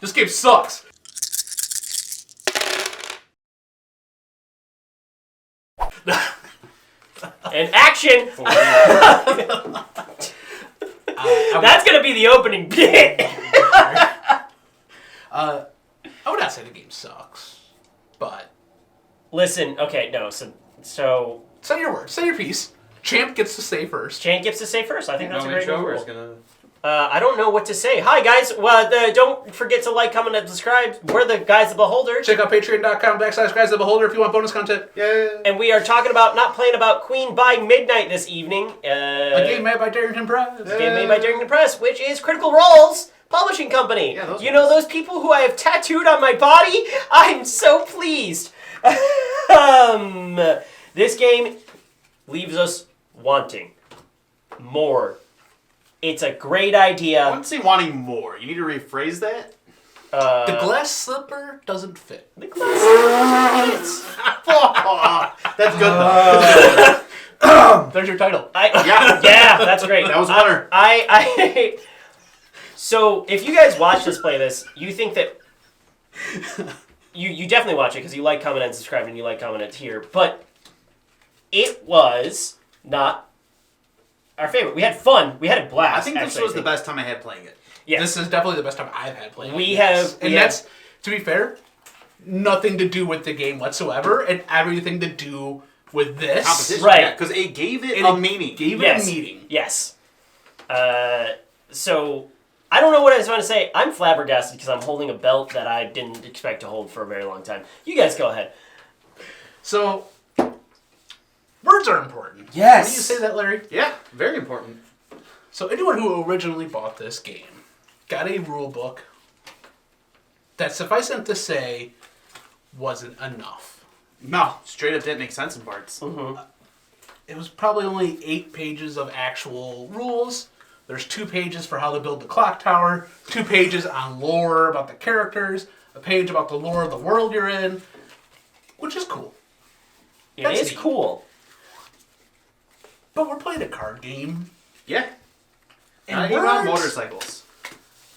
This game sucks. And action! That's gonna be the opening bit! I would not say the game sucks, but... Listen, okay, no, so... Say your word. Say your piece. Champ gets to say first. Champ gets to say first. I think that's a great rule. Gonna... I don't know what to say. Hi, guys. Well, don't forget to like, comment, and subscribe. We're the Guys of the Beholder. Check out patreon.com/Guys of the Beholder if you want bonus content. Yeah. And we are talking about Not Playing About Queen by Midnight this evening. A game made by Darrington Press. A game made by Darrington Press, which is Critical Role's publishing company. Yeah, you know those people who I have tattooed on my body? I'm so pleased. This game leaves us wanting more. It's a great idea. I wouldn't say wanting more. You need to rephrase that. The glass slipper doesn't fit. The glass fits. That's good though. There's your title. Yeah, that's great. That was a winner. So if you guys watch this playlist, you think that you definitely watch it because you like, comment, and subscribe, and you like, comment, and here. But it was not our favorite. We had fun. We had a blast. I think this was the best time I had playing it. Yes. This is definitely the best time I've had playing it. And that's, to be fair, nothing to do with the game whatsoever, and everything to do with this. Competition. Right. Because it gave it a meaning. Yes. So, I don't know what I was going to say. I'm flabbergasted because I'm holding a belt that I didn't expect to hold for a very long time. You guys go ahead. So, words are important. Yes. Why do you say that, Larry? Yeah, very important. So, anyone who originally bought this game got a rule book that, suffice it to say, wasn't enough. No, straight up didn't make sense in parts. Mm-hmm. It was probably only 8 pages of actual rules. There's 2 pages for how to build the clock tower, 2 pages on lore about the characters, a page about the lore of the world you're in, which is cool. It is cool. But we're playing a card game. Yeah. And Not even on words motorcycles.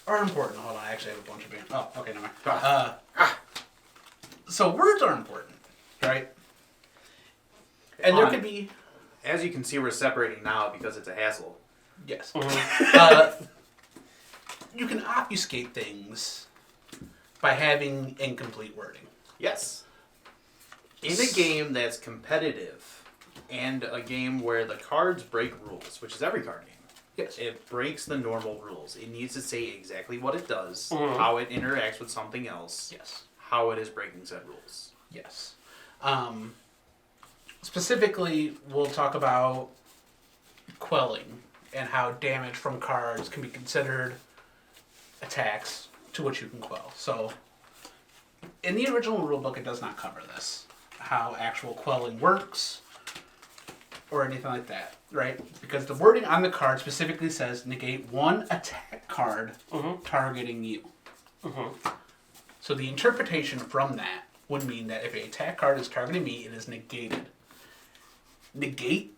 are important. Hold on, I actually have a bunch of bands. Oh, okay, never mind. So words are important, right? And there could be... As you can see, we're separating now because it's a hassle. Yes. You can obfuscate things by having incomplete wording. Yes. In a game that's competitive and a game where the cards break rules, which is every card game. Yes. It breaks the normal rules. It needs to say exactly what it does, how it interacts with something else, Yes. how it is breaking said rules. Yes. Specifically, we'll talk about quelling and how damage from cards can be considered attacks to which you can quell. So, in the original rulebook, it does not cover this. How actual quelling works, or anything like that, right? Because the wording on the card specifically says negate 1 attack card targeting you. So the interpretation from that would mean that if an attack card is targeting me, it is negated. Negate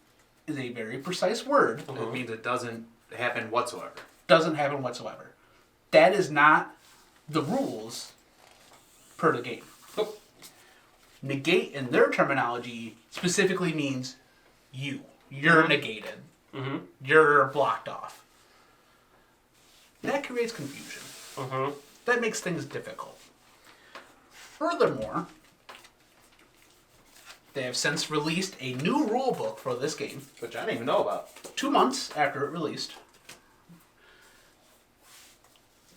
is a very precise word. It means it doesn't happen whatsoever. Doesn't happen whatsoever. That is not the rules per the game. Nope. Negate in their terminology specifically means you. You're negated. You're blocked off. That creates confusion. That makes things difficult. Furthermore, they have since released a new rule book for this game. Which I didn't even know about. 2 months after it released.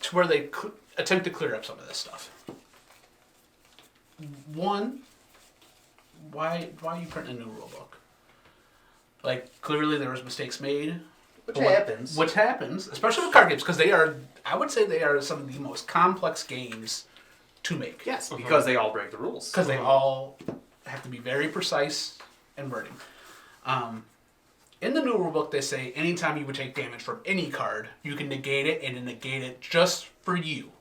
To where they attempt to clear up some of this stuff. One, why are you printing a new rule book? Like, clearly there was mistakes made. Which happens. Which happens, especially with card games, because they are, I would say they are some of the most complex games to make. Yes, because they all break the rules. Because they all have to be very precise in wording. In the new rulebook, they say anytime you would take damage from any card, you can negate it and negate it just for you.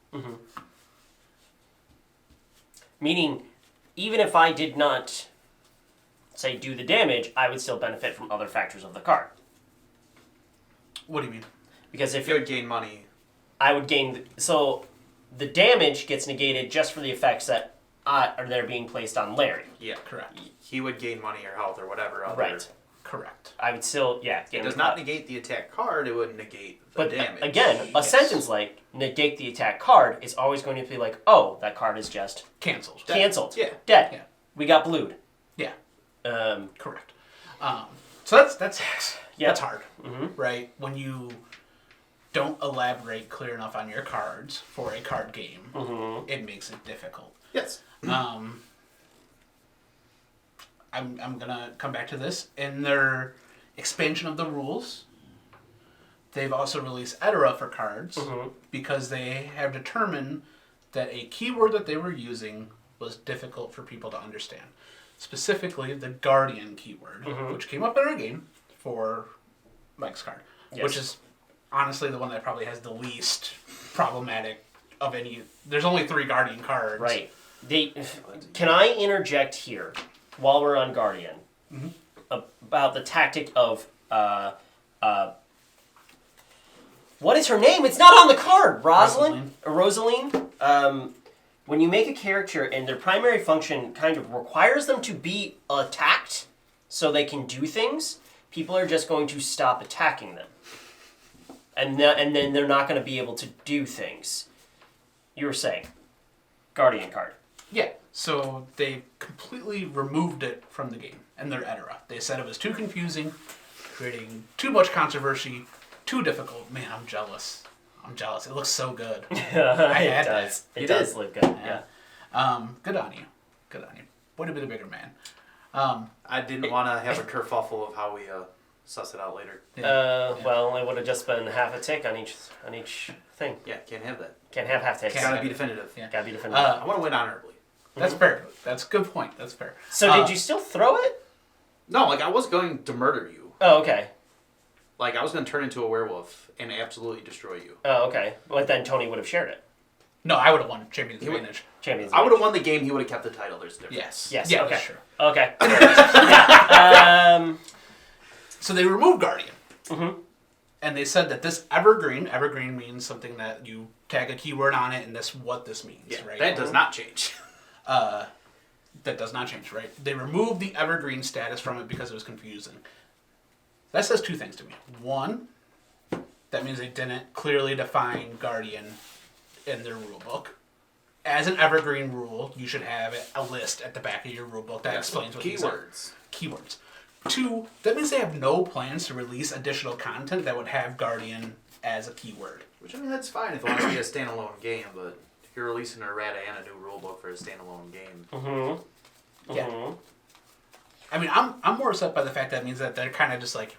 Meaning, even if I did not, say, do the damage, I would still benefit from other factors of the card. What do you mean? Because if You would gain money. I would gain... So, the damage gets negated just for the effects that are there being placed on Larry. Yeah. Correct. He would gain money or health or whatever. Other. Right. Correct. I would still, yeah. It does not negate the attack card. It would negate the But damage. again, a Yes. sentence like negate the attack card is always going to be like, oh, that card is just Cancelled. canceled. Yeah. Dead. Yeah. We got blued. Yeah. Um, Correct. So that's Yeah. that's hard, Mhm. right? When you don't elaborate clear enough on your cards for a card game, it makes it difficult. Yes. I'm gonna come back to this in their expansion of the rules. They've also released Etera for cards because they have determined that a keyword that they were using was difficult for people to understand. Specifically, the Guardian keyword, which came up in our game for Mike's card, Yes. which is honestly the one that probably has the least problematic of any. There's only 3 Guardian cards. right. Can I interject here while we're on Guardian about the tactic of what is her name? It's not on the card. Rosaline. Rosaline. When you make a character and their primary function kind of requires them to be attacked so they can do things, people are just going to stop attacking them. And then they're not going to be able to do things. You were saying. Guardian card. Yeah, so they completely removed it from the game and their Etera. They said it was too confusing, creating too much controversy, too difficult. Man, I'm jealous. It looks so good. I had It does. that. It does look good. Yeah. Good on you. Way to be the bigger man. I didn't want to have a kerfuffle of how we suss it out later. Well, it would have just been half a tick on each thing. Yeah, can't have that. Can't have half ticks. Gotta be definitive. Yeah. Gotta be definitive. I want to win honorably. That's fair. That's a good point. That's fair. So did you still throw it? No, like I was going to murder you. Oh, okay. Like I was going to turn into a werewolf and absolutely destroy you. Oh, okay. But then Tony would have shared it. No, I would have won Champions He would- Advantage. Champions. I would have won the game. He would have kept the title. There's a difference. Yes. Yes. Yeah, Okay. that's true. Okay. Yeah. So they removed Guardian. And they said that this evergreen means something that you tag a keyword on it and that's what this means, Yeah, right? that does not change. That does not change, right? They removed the evergreen status from it because it was confusing. That says 2 things to me. One, that means they didn't clearly define Guardian in their rule book. As an evergreen rule, you should have a list at the back of your rule book that explains what these are. Keywords. 2, that means they have no plans to release additional content that would have Guardian as a keyword. Which, I mean, that's fine if it wants to be a standalone game, but if you're releasing an errata and a new rulebook for a standalone game. Yeah. I mean, I'm more upset by the fact that means that they're kind of just like,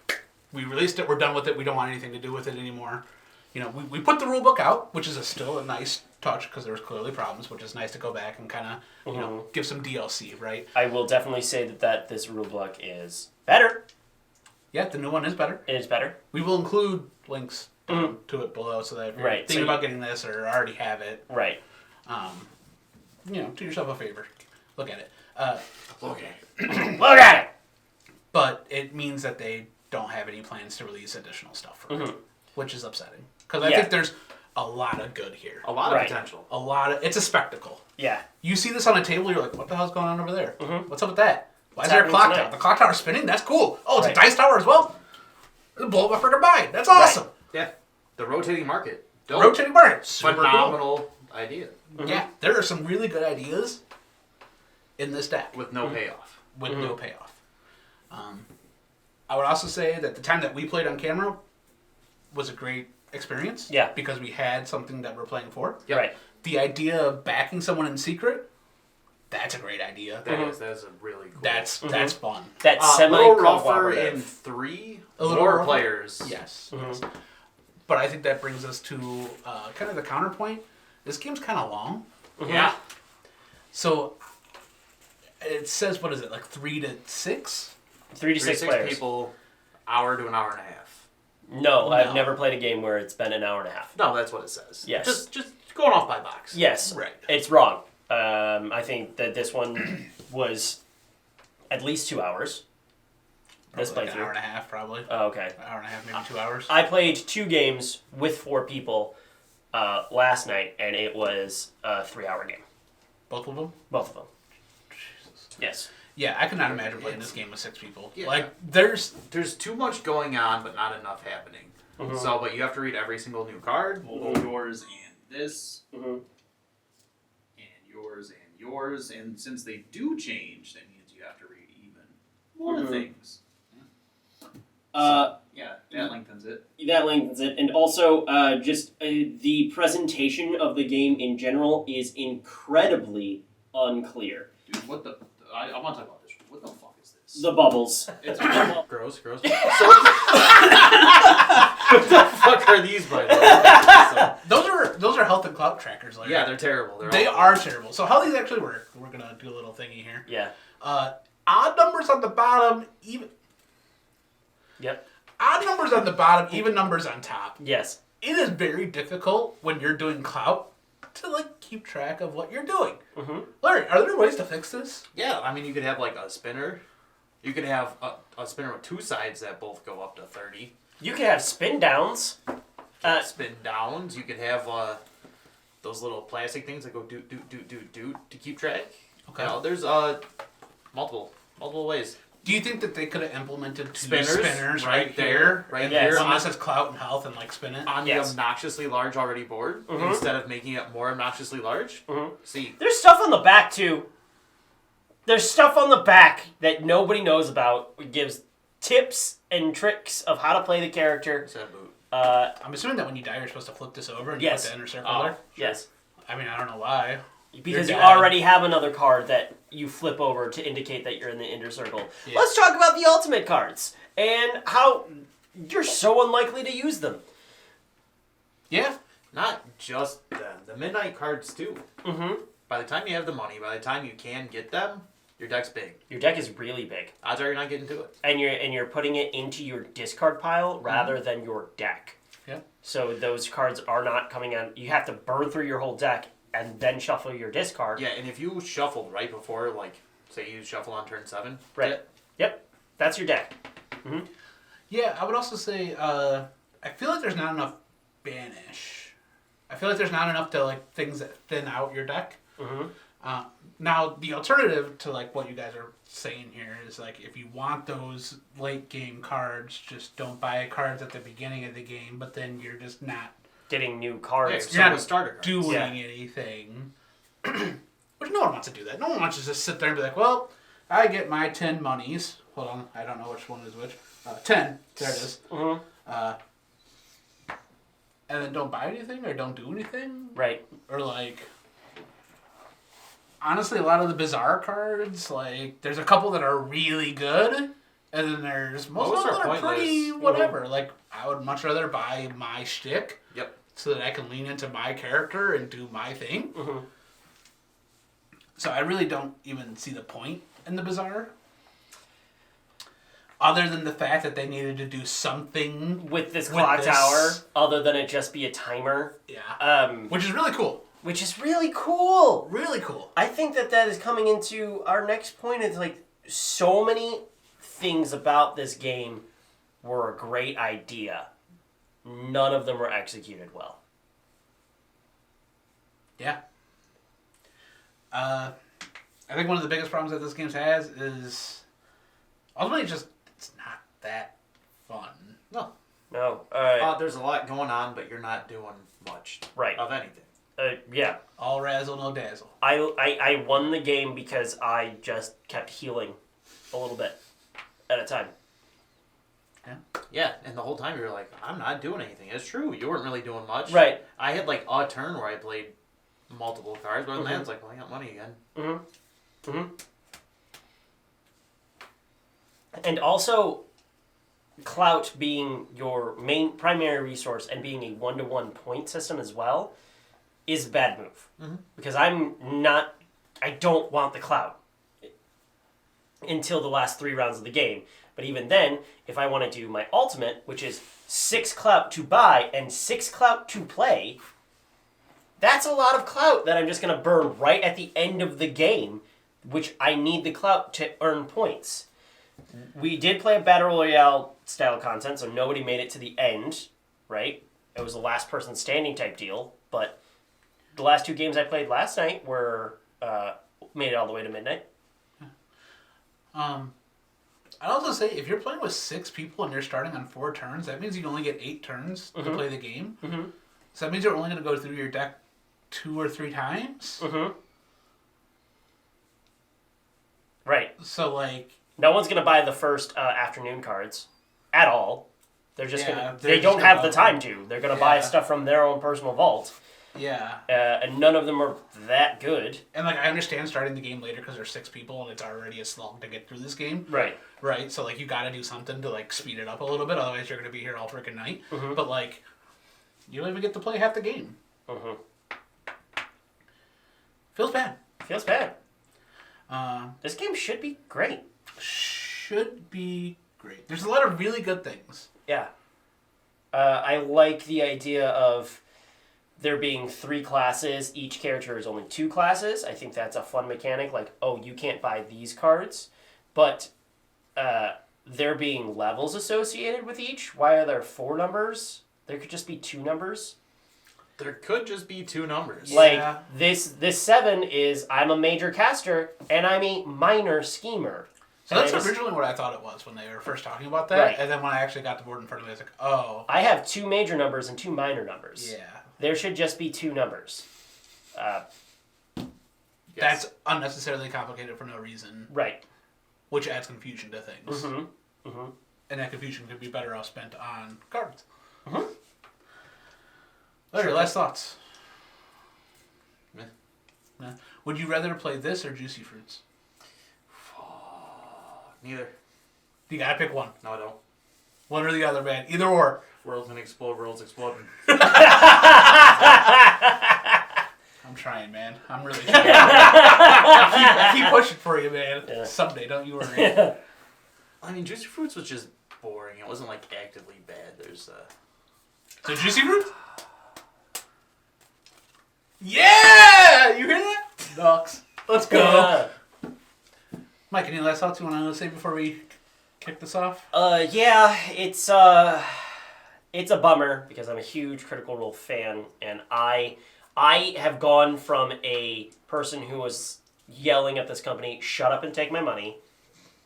we released it, we're done with it, we don't want anything to do with it anymore. You know, we put the rule book out, which is still a nice touch because there was clearly problems, which is nice to go back and kind of, you know, give some DLC, right? I will definitely say that this rule book is better. Yeah, the new one is better. It is better. We will include links to it below so that if you're Right, thinking so about getting this or already have it, Right. you know, do yourself a favor. Look at it. Okay. Look at it. But it means that they don't have any plans to release additional stuff for it, which is upsetting. Because I think there's a lot of good here. A lot of potential. It's a spectacle. Yeah. You see this on a table, you're like, what the hell's going on over there? What's up with that? Why is What's there a happening clock tonight? tower? The clock tower's spinning? That's cool. Oh, it's Right. a dice tower as well? It'll blow up my freaking mind. That's awesome. Yeah. The rotating market. Rotating market. Super cool. Phenomenal idea. Yeah, there are some really good ideas in this deck. With no payoff. With no payoff. I would also say that the time that we played on camera was a great experience. Yeah. Because we had something that we're playing for. Yep. Right. The idea of backing someone in secret, that's a great idea. That is a really cool. That's fun. That a little rougher semi-cooperative. in 3 A little more rougher? players. Yes. But I think that brings us to kind of the counterpoint. This game's kind of long. Yeah. So it says, what is it, like 3 to 6? 3 to 6 players. people, hour to an hour and a half. No, No. I've never played a game where it's been an hour and a half. No, that's what it says. Yes. Just going off by box. Yes. Right. It's wrong. I think that this one was at least 2 hours. This Probably like an hour playthrough. and a half, probably. Oh, okay. An hour and a half, maybe 2 hours. I played 2 games with 4 people. last night, and it was a 3-hour game. Both of them? Both of them. Yes. Yeah, I could not imagine playing this game with 6 people. Yeah. Like, there's... There's too much going on, but not enough happening. Mhm. So, but you have to read every single new card. We'll go yours and this, Mhm. and yours and yours. And since they do change, that means you have to read even more Mhm. things. Yeah, that lengthens it. That lengthens it, and also the presentation of the game in general is incredibly unclear. Dude, what the? I want to talk about this. What the fuck is this? The bubbles. It's gross. What the fuck are these, by the way? Those are health and clout trackers. Like, Yeah, they're terrible. They are terrible. So how these actually work, we're going to do a little thingy here. Yeah. Odd numbers on the bottom, even... Yep. Odd numbers on the bottom, even numbers on top. Yes. It is very difficult when you're doing clout to, like, keep track of what you're doing. Mm-hmm. Larry, are there ways to fix this? Yeah, I mean, you could have like a spinner. You could have a spinner with 2 sides that both go up to 30. You can have spin downs. Spin downs. You could have those little plastic things that go doot to keep track. Okay. You know, there's multiple ways. Do you think that they could have implemented 2 Spinners, spinners right right there? there, right and there. One On- that says clout and health and, like, spin it? On Yes. the obnoxiously large already board, Mhm. instead of making it more obnoxiously large. Mhm. See, There's stuff on the back, too. There's stuff on the back that nobody knows about. It gives tips and tricks of how to play the character. set boot. I'm assuming that when you die, you're supposed to flip this over and Yes. you put the inner circle Oh. there. Yes. I mean, I don't know why. Because you You're dead. already have another card that you flip over to indicate that you're in the inner circle. Yeah. Let's talk about the ultimate cards and how you're so unlikely to use them. Yeah. Not just them. The midnight cards too. Mm-hmm. By the time you have the money, by the time you can get them, your deck's big. Your deck is really big, Odds are you're not getting to it. and you're putting it into your discard pile rather than your deck. Yeah. So those cards are not coming out. You have to burn through your whole deck and then shuffle your discard. Yeah, and if you shuffled right before, like, say you shuffle on turn 7, Right. Yep. That's your deck. Yeah, I would also say, I feel like there's not enough banish. I feel like there's not enough to, like, things that thin out your deck. Mm-hmm. Now, the alternative to, like, what you guys are saying here is, like, if you want those late game cards, just don't buy cards at the beginning of the game, but then you're just not Getting new cards. You're not starter cards. doing Yeah. anything. Which no one wants to do that. No one wants to just sit there and be like, well, I get my 10 monies. Hold on, I don't know which one is which. 10. There it is. Mm-hmm. And then don't buy anything or don't do anything. Right. Or, like, honestly, a lot of the bizarre cards, like, there's a couple that are really good, and then there's most of them that are pretty pointless. whatever. Like, I would much rather buy my shtick Yep. so that I can lean into my character and do my thing. Mm-hmm. So I really don't even see the point in the bizarre. Other than the fact that they needed to do something. With this With clock this- tower, other than it just be a timer. Yeah. Which is really cool. Which is really cool. Really cool. I think that is coming into our next point. It's like so many things about this game were a great idea. None of them were executed well. Yeah. I think one of the biggest problems that this game has is ultimately just it's not that fun. No. No. There's a lot going on, but you're not doing much Right. of anything. Yeah. All razzle, no dazzle. I won the game because I just kept healing a little bit at a time. Yeah, and the whole time you were like, I'm not doing anything. It's true. You weren't really doing much. Right. I had like a turn where I played multiple cards, but then it's like, well, I got money again. Mm-hmm. Mm-hmm. And also, clout being your main primary resource and being a 1-to-1 point system as well is a bad move. Mhm. Because I don't want the clout until the last 3 rounds of the game. But even then, if I want to do my ultimate, which is 6 clout to buy and 6 clout to play, that's a lot of clout that I'm just going to burn right at the end of the game, which I need the clout to earn points. We did play a Battle Royale style content, so nobody made it to the end, right? It was a last person standing type deal. But the last 2 games I played last night were made it all the way to midnight. I'd also say if you're playing with 6 people and you're starting on 4 turns, that means you only get 8 turns to play the game. Mm-hmm. So that means you're only going to go through your deck 2 or 3 times. Mm-hmm. Right. So like, No one's gonna buy the first afternoon cards at all. They're just Yeah, gonna. they're They just don't gonna have the go- time to. They're gonna buy Yeah. stuff from their own personal vault, yeah. and none of them are that good. And like, I understand starting the game later because there's 6 people and it's already a slog to get through this game. Right. Right? So like, you got to do something to like speed it up a little bit. Otherwise, you're going to be here all freaking night. Mhm. But like, you don't even get to play half the game. Mm-hmm. Feels bad. Feels bad. Um, This game should be great. should be great. There's a lot of really good things. Yeah. I like the idea of there being 3 classes. Each character is only 2 classes. I think that's a fun mechanic. Like, oh, you can't buy these cards, but there being levels associated with each. Why are there 4 numbers? There could just be 2 numbers. There could just be 2 numbers. Yeah. Like this 7 is I'm a major caster and I'm a minor schemer. So And that's I just- originally what I thought it was when they were first talking about that. Right. And then when I actually got the board in front of me, I was like, oh, I have 2 major numbers and 2 minor numbers. yeah. There should just be 2 numbers. Yes. That's unnecessarily complicated for no reason, Right. which adds confusion to things. Mm-hmm. Mm-hmm. And that confusion could be better off spent on cards. Mhm. Larry, Sure. last thoughts. Meh. Yeah. Would you rather play this or Juicy Fruits? Neither. You gotta pick one. No, I don't. One or the other, man. Either or. World's gonna explode. World's exploding. I'm trying, man. I'm really trying. I keep pushing for you, man. Yeah. Someday, don't you worry. I mean, Juicy Fruits was just boring. It wasn't like actively bad. There's So Juicy Fruits? Yeah! You hear that? Ducks. Let's go. Yeah. Mike, any last thoughts you want to say before we kick this off? Yeah, it's a bummer because I'm a huge Critical Role fan, and I have gone from a person who was yelling at this company, "Shut up and take my money,"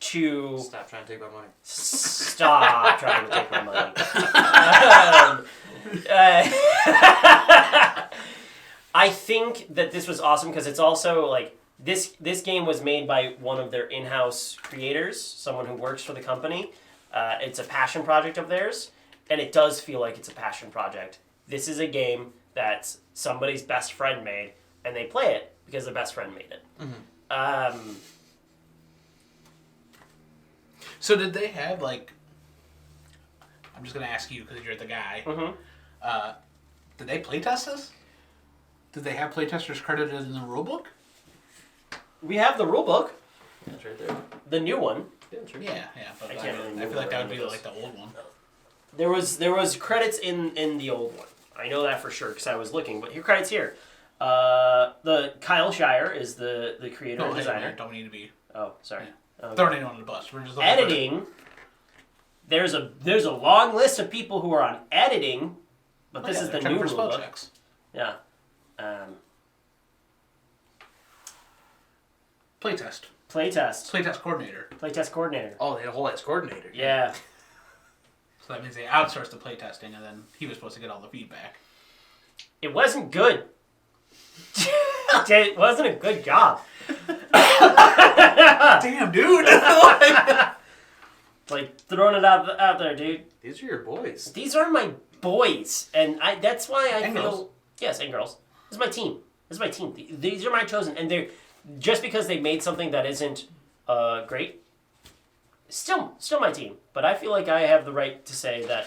to stop trying to take my money. stop trying to take my money. I think that this was awesome because it's also like this game was made by one of their in-house creators, someone who works for the company. It's a passion project of theirs, and it does feel like it's a passion project. This is a game that somebody's best friend made, and they play it because their best friend made it. Mm-hmm. So did they have, like... I'm just going to ask you because you're the guy. Mm-hmm. Did they playtest this? Did they have playtesters credited in the rulebook? We have the rulebook, Yeah, it's right there. the new one. Yeah, it's right Yeah, but I I, can't really I move feel like that would be around like the old one. There was credits in the old one. I know that for sure because I was looking. But here credits here. The Kyle Shire is the creator No, and hey, designer. man, don't need to be Oh, sorry. Okay. throwing anyone on the bus. We're just looking for- Editing. There's a long list of people who are on editing, but Oh, this yeah, is the they're checking new for spell rulebook. checks. Yeah. Playtest. Playtest. Playtest coordinator. Playtest coordinator. Oh, they had a whole ass coordinator. Yeah. So that means they outsourced the playtesting, and then he was supposed to get all the feedback. It wasn't good. It wasn't a good job. Damn, dude! Like throwing it out there, dude. These are your boys. These are my boys, and that's why I And feel girls. yes, and girls. This is my team. This is my team. These are my chosen, and they're just because they made something that isn't great. Still my team, but I feel like I have the right to say that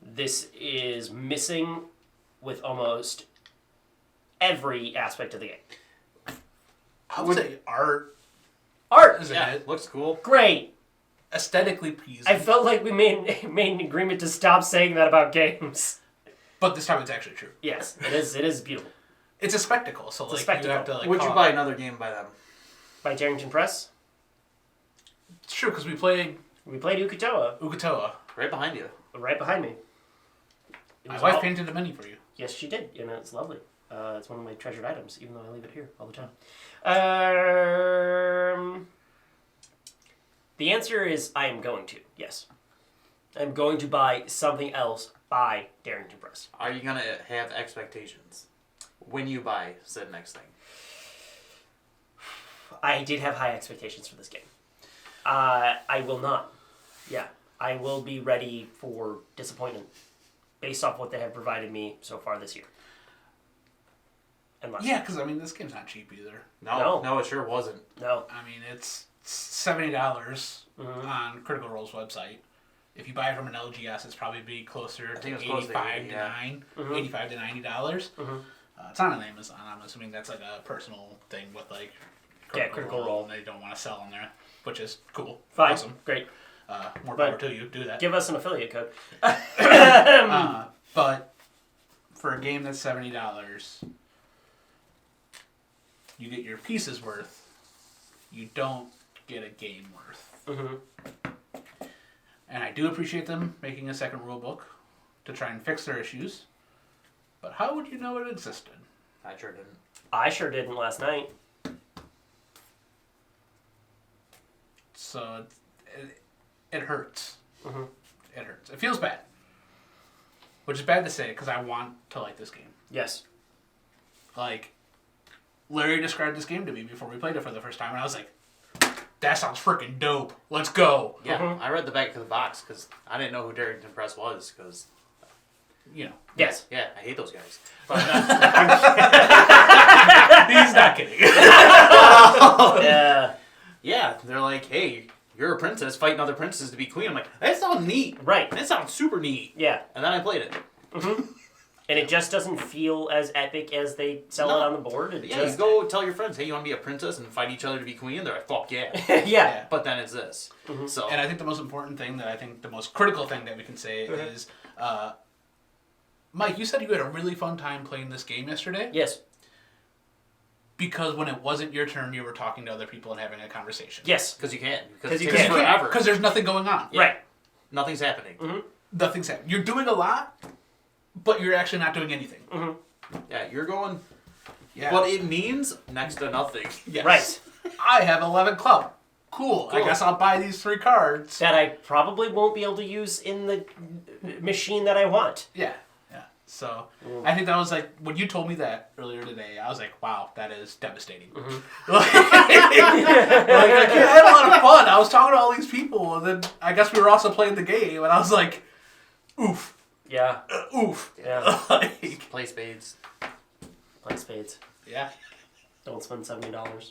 this is missing with almost every aspect of the game. I would say art Art, is a Yeah, hit. looks cool. great. Aesthetically pleasing. I felt like we made an agreement to stop saying that about games. But this time it's actually true. Yes, it is. It is beautiful. It's a spectacle, so It's a like spectacle. you have to like. Would you call- buy another game by them? By Darrington Press, It's true because we played we played Ukatoa Ukatoa. Right behind you. right behind me. It My was wife all- painted a mini for you. Yes, she did, and it's lovely. It's one of my treasured items, even though I leave it here all the time. The answer is I am going to. Yes, I'm going to buy something else by Darrington Press. Are you gonna have expectations when you buy said next thing? I did have high expectations for this game. I will not. Yeah, I will be ready for disappointment based off what they have provided me so far this year. Unless, Yeah, because I mean, this game's not cheap either. No, it sure wasn't. No. I mean, it's $70 on Critical Role's website. If you buy it from an LGS, it's probably be closer I to think it's close to 85 80, to yeah. $85 to $90. It's not on Amazon. I'm assuming that's like a personal thing with like Critical Role. and they don't want to sell on there, which is cool. Fine. Awesome. Great. More But power to you. Do that. Give us an affiliate code. But for a game that's $70, you get your pieces worth. You don't get a game worth. And I do appreciate them making a second rule book to try and fix their issues. But how would you know it existed? I sure didn't. I sure didn't last night. So it hurts. It hurts. It feels bad. Which is bad to say because I want to like this game. Yes. Like, Larry described this game to me before we played it for the first time, and I was like, that sounds freaking dope. Let's go. Yeah, I read the back of the box because I didn't know who Darrington Press was because, You know. Yes. yeah, I hate those guys. But He's not kidding. Yeah. yeah, they're like, hey, you're a princess fighting other princesses to be queen. I'm like, that sounds neat. Right. That sounds super neat. Yeah. And then I played it. And it just doesn't feel as epic as they sell No. it on the board. It Yeah, just... you go tell your friends, hey, you want to be a princess and fight each other to be queen? They're like, fuck yeah. yeah. But then it's this. So And I think the most important thing that I think the most critical thing that we can say is, Mike, you said you had a really fun time playing this game yesterday. Yes. Because when it wasn't your turn, you were talking to other people and having a conversation. Yes. because you can't. 'Cause Because you it takes can't. forever. Because there's nothing going on. Right. Nothing's happening. Nothing's happening. You're doing a lot, but you're actually not doing anything. Yeah, you're going. Yeah. What it means, next to nothing. Yes. Right. I have 11 club. Cool. I Cool. guess I'll buy these 3 cards. That I probably won't be able to use in the machine that I want. Yeah. Yeah. So I think that was like, when you told me that earlier today, I was like, wow, that is devastating. Like, I had a lot of fun. I was talking to all these people, and then I guess we were also playing the game, and I was like, oof. Yeah. Oof. Yeah. Like, Play spades. Play spades. yeah. Don't spend $70.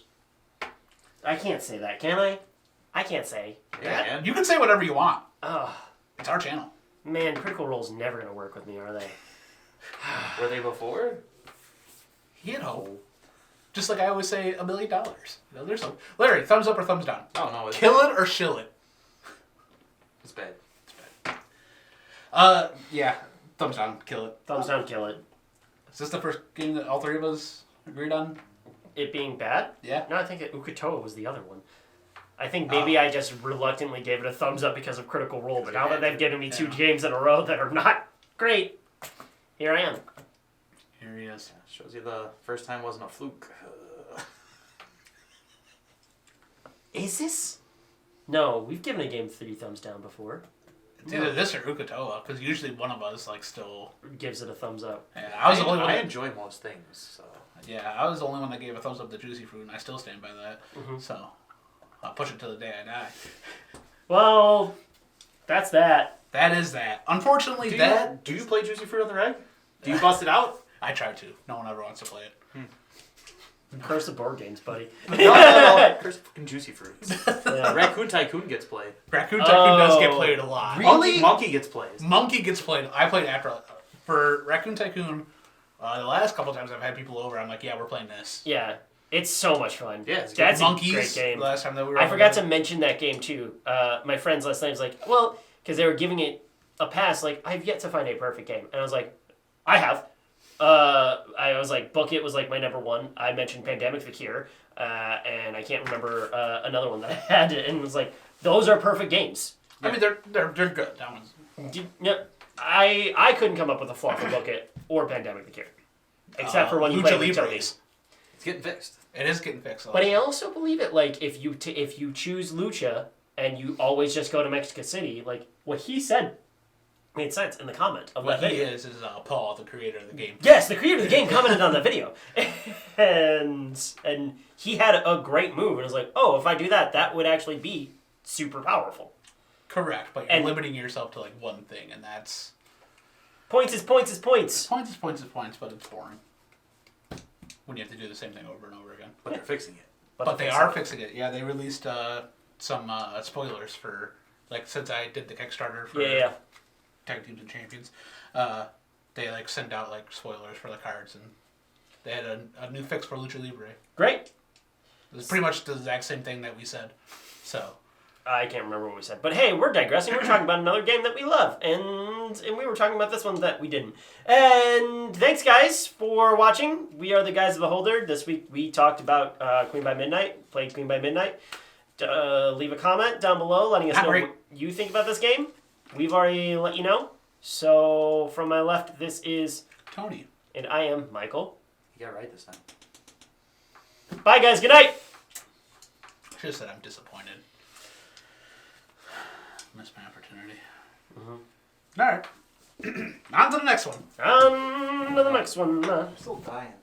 I can't say that, can I? I can't say. Yeah, man. You can say whatever you want. Oh, It's our channel. man, Critical Role's never going to work with me, are they? Were they before? You know. Just like I always say, $1 million. You know, there's a Larry, thumbs up or thumbs down? Oh, no. It's Kill it or shill it? It's bad. Yeah. Thumbs down. Kill it. Thumbs down, kill it. Is this the first game that all 3 of us agreed on? It being bad? Yeah. No, I think Ukatoa was the other one. I think maybe I just reluctantly gave it a thumbs up because of Critical Role, but now that they've given me 2 games in a row that are not great, here I am. Here he is. Shows you the first time wasn't a fluke. Is this? No, we've given a game 3 thumbs down before. It's either this or Ukatoa, because usually one of us like still. Gives it a thumbs up. Yeah, I was the only one. I That, enjoy most things, so. yeah, I was the only one that gave a thumbs up to Juicy Fruit, and I still stand by that. So I'll push it till the day I die. Well, that's that. That is that. Unfortunately, Do you play Juicy Fruit on the reg? Do you bust it out? I try to. No one ever wants to play it. Curse of board games, buddy. No. Curse fucking Juicy Fruits. Yeah. Raccoon Tycoon gets played. Raccoon Tycoon does get Oh. played a lot. Monkey gets played. Monkey gets played. I played after for Raccoon Tycoon. The last couple times I've had people over, I'm like, yeah, we're playing this. Yeah, it's so much fun. Yeah, it's That's Monkeys. a great game. Last time that we were. I over forgot there. to mention that game too. My friends last night was like, well, because they were giving it a pass, like, I've yet to find a perfect game. And I was like, I have. I was like, Book It was like my number 1. I mentioned Pandemic the Cure, and I can't remember another one that I had, and was like, those are perfect games. I mean, they're good. That one's. Yep. I couldn't come up with a flaw for Book It or Pandemic the Cure. Except for when you play Lucha with Libre. Tony's. It's getting fixed. It is getting fixed. But I also believe it, like, if you choose Lucha and you always just go to Mexico City, like, what he said made sense in the comment of what that he video. is Paul, the creator of the game. Yes, the creator of the game commented on that video. and he had a great move, and was like, oh, if I do that, that would actually be super powerful. Correct, but you're And- limiting yourself to like one thing, and that's Points is points is points. points is points is points, but it's boring when you have to do the same thing over and over again. But they're fixing it. But they are fixing it. Yeah, they released some spoilers for like since I did the Kickstarter for Yeah. Tag Teams and Champions. They like sent out like spoilers for the cards, and they had a new fix for Lucha Libre. Great. It was pretty much the exact same thing that we said. So I can't remember what we said. But hey, we're digressing. We're talking about another game that we love. And we were talking about this one that we didn't. And thanks, guys, for watching. We are the Guys of the Holder. This week we talked about Queen by Midnight. Played Queen by Midnight. Leave a comment down below letting us know what you think about this game. We've already let you know. So from my left, this is Tony. And I am Michael. You got it right this time. Bye, guys. Good night. I should have said I'm disappointed. Missed my opportunity. All right. On to the next one. On to the next one. I'm still dying.